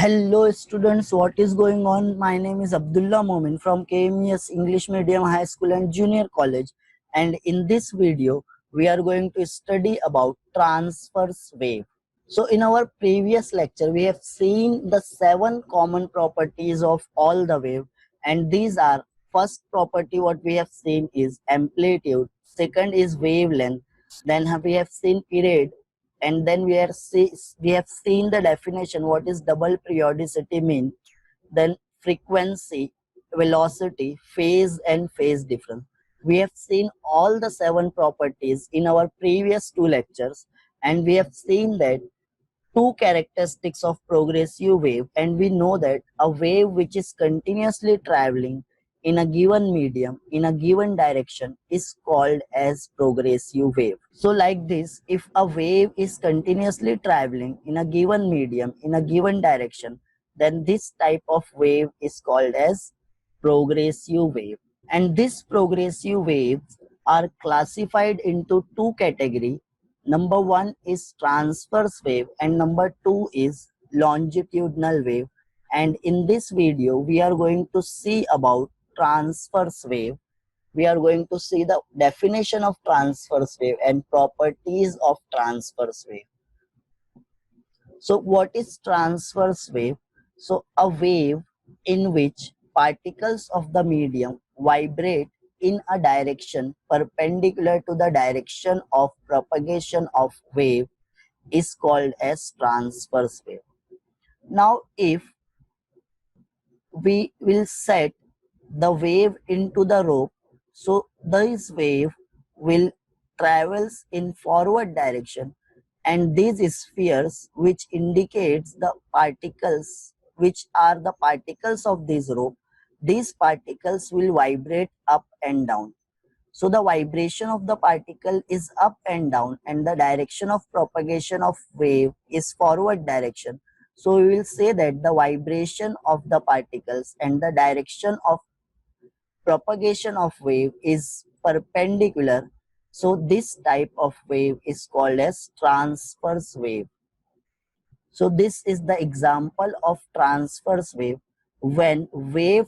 Hello students, what is going on? My name is Abdullah Momin from KMES English Medium High School and Junior College, and in this video we are going to study about transverse wave. So in our previous lecture we have seen the 7 common properties of all the wave, and these are: first property what we have seen is amplitude, second is wavelength, then we have seen period, and then we have seen the definition what is double periodicity mean, then frequency, velocity, phase and phase difference. We have seen all the 7 properties in our previous 2 lectures, and we have seen that 2 characteristics of progressive wave, and we know that a wave which is continuously traveling in a given medium in a given direction is called as progressive wave. So like this, if a wave is continuously traveling in a given medium in a given direction, then this type of wave is called as progressive wave. And these progressive waves are classified into 2 categories. Number 1 is transverse wave and number 2 is longitudinal wave. And in this video we are going to see about transverse wave. We are going to see the definition of transverse wave and properties of transverse wave. So what is transverse wave? So a wave in which particles of the medium vibrate in a direction perpendicular to the direction of propagation of wave is called as transverse wave. Now if we will set the wave into the rope, so this wave will travels in forward direction, and these spheres which indicates the particles which are the particles of this rope, these particles will vibrate up and down. So the vibration of the particle is up and down, and the direction of propagation of wave is forward direction. So we will say that the vibration of the particles and the direction of propagation of wave is perpendicular. So this type of wave is called as transverse wave. So this is the example of transverse wave. When wave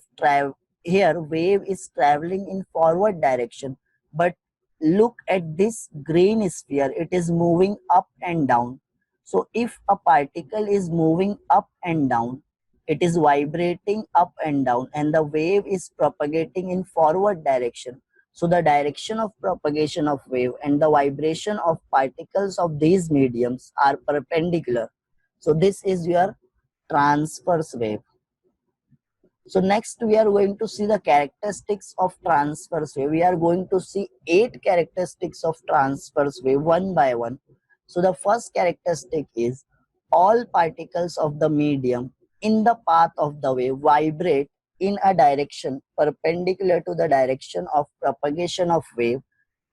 is traveling in forward direction, but look at this green sphere, it is moving up and down. So if a particle is moving up and down, it is vibrating up and down, and the wave is propagating in forward direction. So the direction of propagation of wave and the vibration of particles of these mediums are perpendicular. So this is your transverse wave. So next we are going to see the characteristics of transverse wave. We are going to see 8 characteristics of transverse wave one by one. So the first characteristic is all particles of the medium in the path of the wave vibrate in a direction perpendicular to the direction of propagation of wave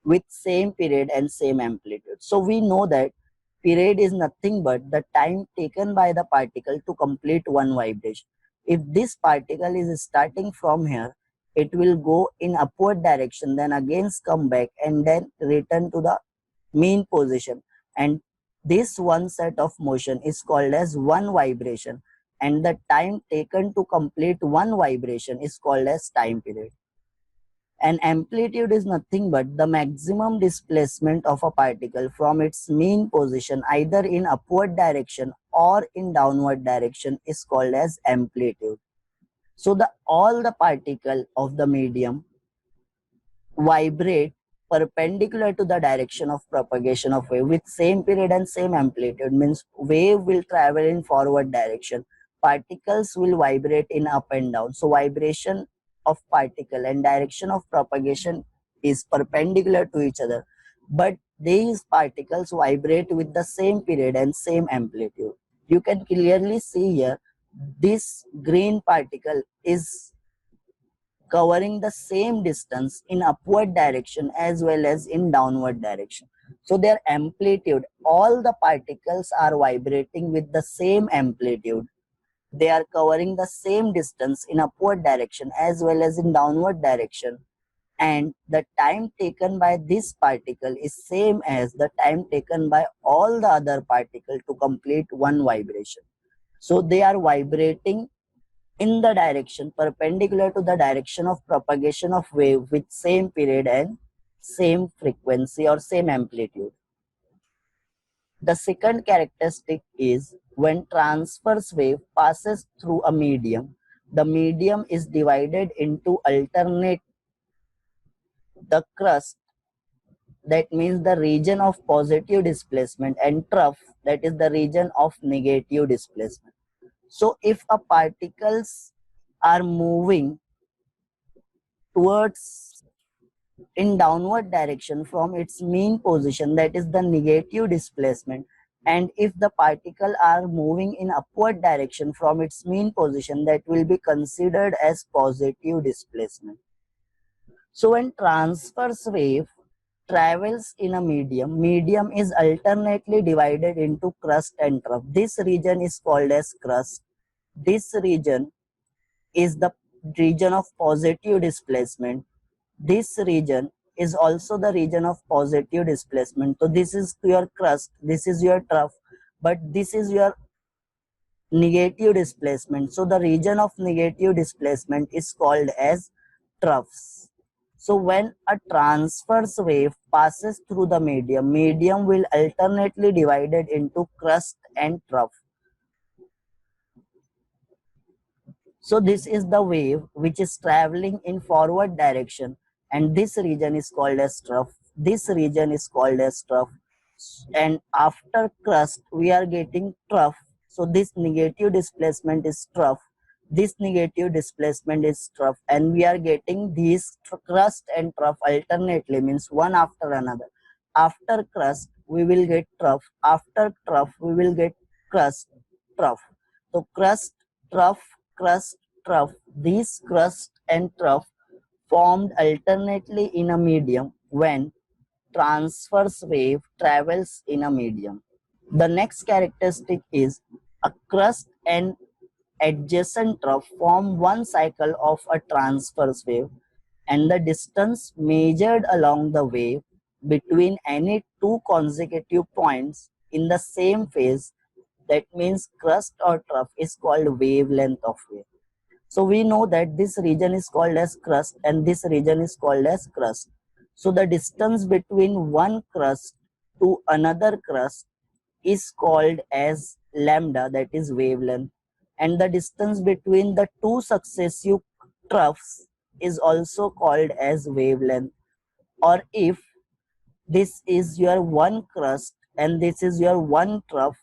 with same period and same amplitude. So we know that period is nothing but the time taken by the particle to complete one vibration. If this particle is starting from here, it will go in upward direction, then again come back and then return to the mean position. And this one set of motion is called as one vibration, and the time taken to complete one vibration is called as time period. And amplitude is nothing but the maximum displacement of a particle from its mean position either in upward direction or in downward direction is called as amplitude. So all the particle of the medium vibrate perpendicular to the direction of propagation of wave with same period and same amplitude, means wave will travel in forward direction, particles will vibrate in up and down. So vibration of particle and direction of propagation is perpendicular to each other, but these particles vibrate with the same period and same amplitude. You can clearly see here this green particle is covering the same distance in upward direction as well as in downward direction. So their amplitude, all the particles are vibrating with the same amplitude. They are covering the same distance in upward direction as well as in downward direction. And the time taken by this particle is same as the time taken by all the other particles to complete one vibration. So they are vibrating in the direction perpendicular to the direction of propagation of wave with same period and same frequency or same amplitude. The second characteristic is when transverse wave passes through a medium, the medium is divided into alternate. The crust, that means the region of positive displacement, and trough, that is the region of negative displacement. So if a particles are moving towards in downward direction from its mean position, that is the negative displacement, and if the particle are moving in upward direction from its mean position, that will be considered as positive displacement. So when transverse wave travels in a medium is alternately divided into crust and trough. This region is called as crust. This region is the region of positive displacement. This region is also the region of positive displacement. So this is your crust, this is your trough, but this is your negative displacement. So the region of negative displacement is called as troughs. So when a transverse wave passes through the medium will alternately divided into crust and trough. So this is the wave which is traveling in forward direction, and this region is called as trough. This region is called as trough. And after crust we are getting trough. So this negative displacement is trough. This negative displacement is trough, and we are getting these crust and trough alternately, means one after another. After crust we will get trough. After trough we will get crust, trough. So crust, trough, crust, trough. These crust and trough formed alternately in a medium when transverse wave travels in a medium. The next characteristic is a crust and adjacent trough form one cycle of a transverse wave, and the distance measured along the wave between any two consecutive points in the same phase, that means crust or trough, is called wavelength of wave. So we know that this region is called as crust and this region is called as crust. So the distance between one crust to another crust is called as lambda, that is wavelength, and the distance between the two successive troughs is also called as wavelength. Or if this is your one crust and this is your one trough,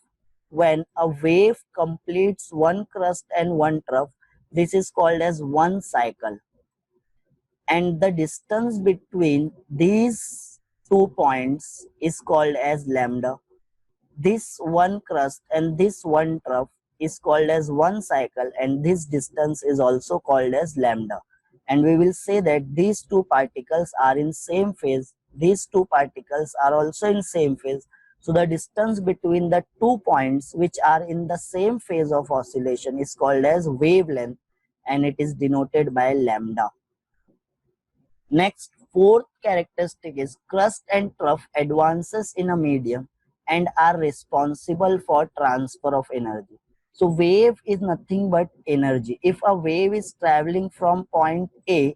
when a wave completes one crust and one trough, this is called as one cycle, and the distance between these 2 points is called as lambda. This one crust and this one trough is called as one cycle, and this distance is also called as lambda. And we will say that these two particles are in same phase, these two particles are also in same phase. So the distance between the 2 points which are in the same phase of oscillation is called as wavelength, and it is denoted by lambda. Next, fourth characteristic is crust and trough advances in a medium and are responsible for transfer of energy. So wave is nothing but energy. If a wave is traveling from point A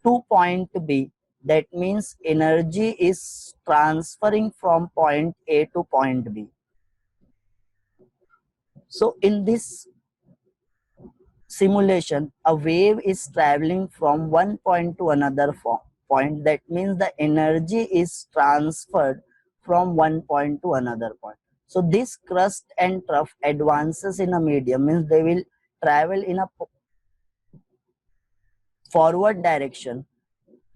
to point B, that means energy is transferring from point A to point B. So in this simulation, a wave is traveling from one point to another point. That means the energy is transferred from one point to another point. So this crust and trough advances in a medium, means they will travel in a forward direction.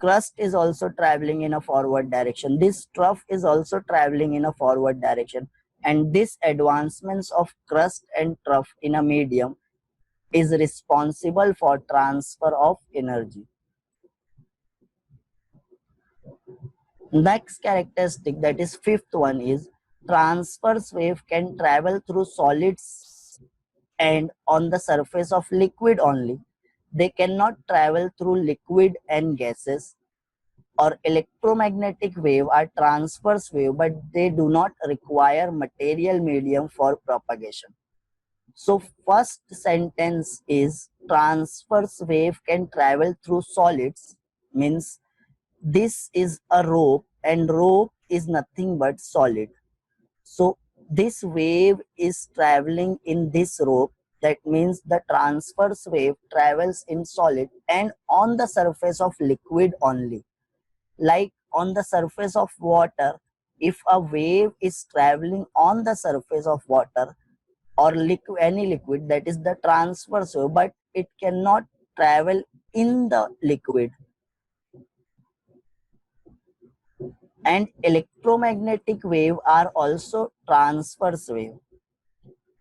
Crust is also traveling in a forward direction. This trough is also traveling in a forward direction. And this advancements of crust and trough in a medium is responsible for transfer of energy. Next characteristic, that is fifth one, is transverse wave can travel through solids and on the surface of liquid only. They cannot travel through liquid and gases. Or electromagnetic wave are transverse wave, but they do not require material medium for propagation. So first sentence is transverse wave can travel through solids, means this is a rope and rope is nothing but solid. So this wave is traveling in this rope. That means the transverse wave travels in solid and on the surface of liquid only. Like on the surface of water, if a wave is traveling on the surface of water or liquid, any liquid, that is the transverse wave, but it cannot travel in the liquid. And electromagnetic wave are also transverse wave.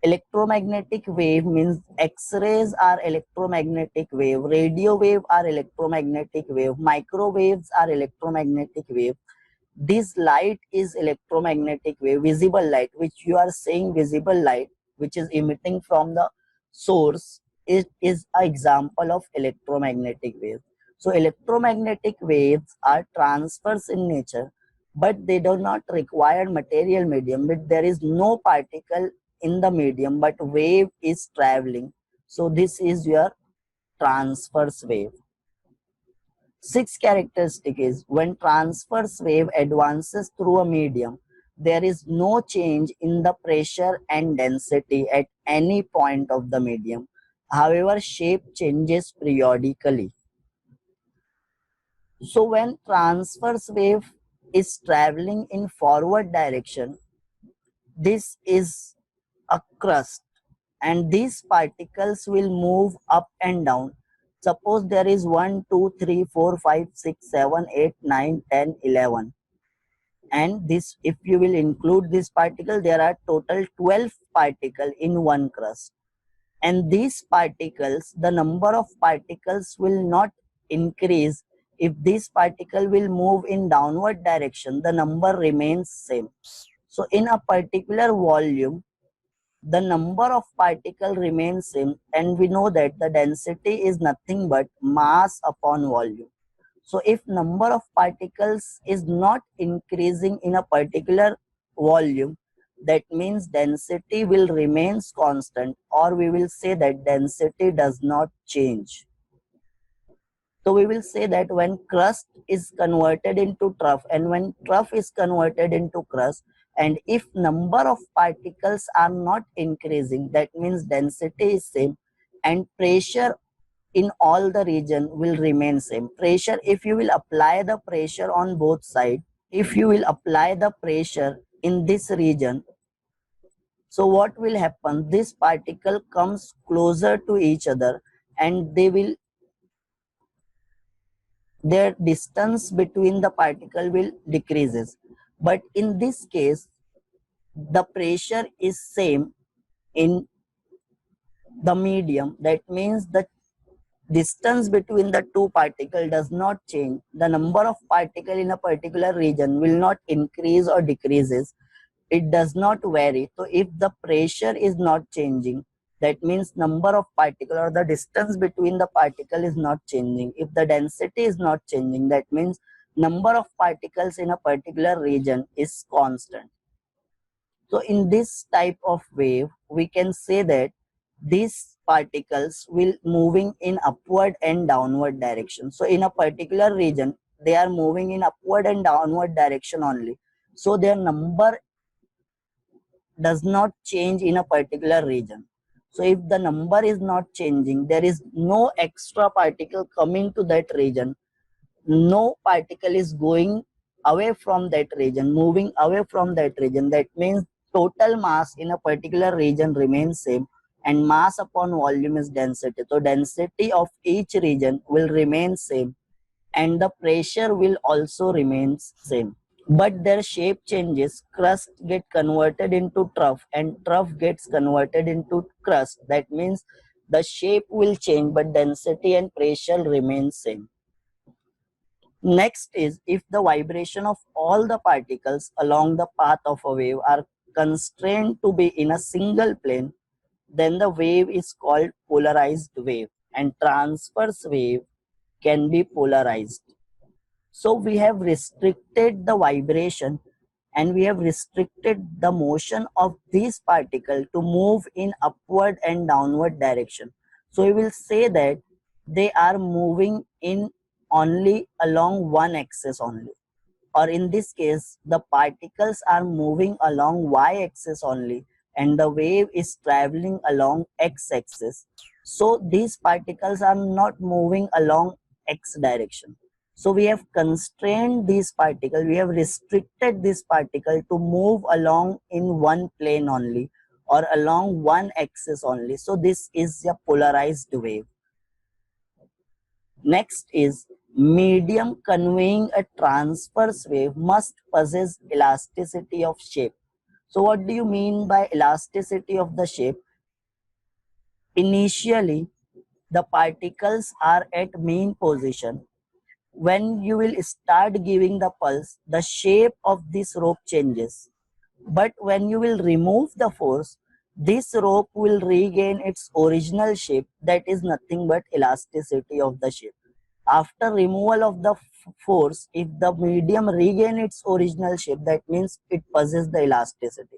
Electromagnetic wave means X-rays are electromagnetic wave, radio wave are electromagnetic wave, microwaves are electromagnetic wave. This light is electromagnetic wave, visible light, which you are saying visible light, which is emitting from the source, it is an example of electromagnetic wave. So electromagnetic waves are transverse in nature, but they do not require material medium. But there is no particle in the medium, but wave is traveling. So this is your transverse wave. Sixth characteristic is when transverse wave advances through a medium, there is no change in the pressure and density at any point of the medium. However, shape changes periodically. So when transverse wave is traveling in forward direction, this is a crust and these particles will move up and down. Suppose there is 1, 2, 3, 4, 5, 6, 7, 8, 9, 10, 11. And this, if you will include this particle, there are total 12 particles in one crust. And these particles, the number of particles will not increase. If this particle will move in downward direction, the number remains same. So in a particular volume, the number of particle remains same, and we know that the density is nothing but mass upon volume. So if number of particles is not increasing in a particular volume, that means density will remains constant, or we will say that density does not change. So we will say that when crust is converted into trough and when trough is converted into crust, and if number of particles are not increasing, that means density is same and pressure in all the region will remain same. Pressure, if you will apply the pressure on both sides, if you will apply the pressure in this region, so what will happen? This particle comes closer to each other and they will, their distance between the particle will decreases. But in this case, the pressure is same in the medium. That means the distance between the two particles does not change. The number of particles in a particular region will not increase or decreases. It does not vary. So if the pressure is not changing, that means number of particle or the distance between the particle is not changing. If the density is not changing, that means number of particles in a particular region is constant. So in this type of wave, we can say that these particles will moving in upward and downward direction. So in a particular region, they are moving in upward and downward direction only. So their number does not change in a particular region. So if the number is not changing, there is no extra particle coming to that region. No particle is going away from that region, moving away from that region. That means total mass in a particular region remains same and mass upon volume is density. So density of each region will remain same and the pressure will also remain same, but their shape changes. Crust get converted into trough and trough gets converted into crust. That means the shape will change but density and pressure remain same. Next is if the vibration of all the particles along the path of a wave are constrained to be in a single plane, then the wave is called polarized wave and transverse wave can be polarized. So we have restricted the vibration and we have restricted the motion of these particles to move in upward and downward direction. So we will say that they are moving in only along one axis only, or in this case the particles are moving along y-axis only and the wave is traveling along x-axis. So these particles are not moving along x direction. So we have constrained these particles, we have restricted this particle to move along in one plane only or along one axis only. So this is a polarized wave. Next is medium conveying a transverse wave must possess elasticity of shape. So what do you mean by elasticity of the shape? Initially, the particles are at mean position. When you will start giving the pulse, the shape of this rope changes. But when you will remove the force, this rope will regain its original shape, that is nothing but elasticity of the shape. After removal of the force, if the medium regain its original shape, that means it possesses the elasticity.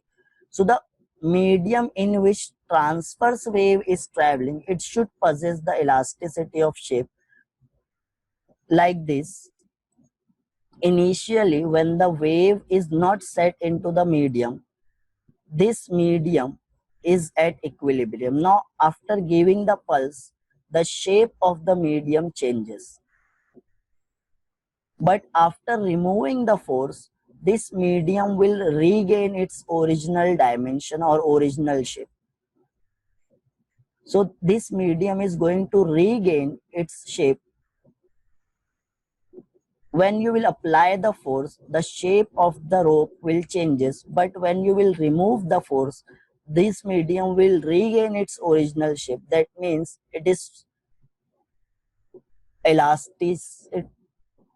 So the medium in which transverse wave is traveling, it should possess the elasticity of shape like this. Initially, when the wave is not set into the medium, this medium is at equilibrium. Now after giving the pulse, the shape of the medium changes. But after removing the force, this medium will regain its original dimension or original shape. So this medium is going to regain its shape. When you will apply the force, the shape of the rope will changes, but when you will remove the force, this medium will regain its original shape. That means it is elastic,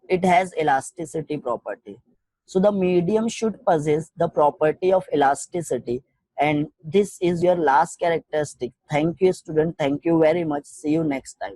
it has elasticity property. So the medium should possess the property of elasticity, and this is your last characteristic. Thank you, student. Thank you very much. See you next time.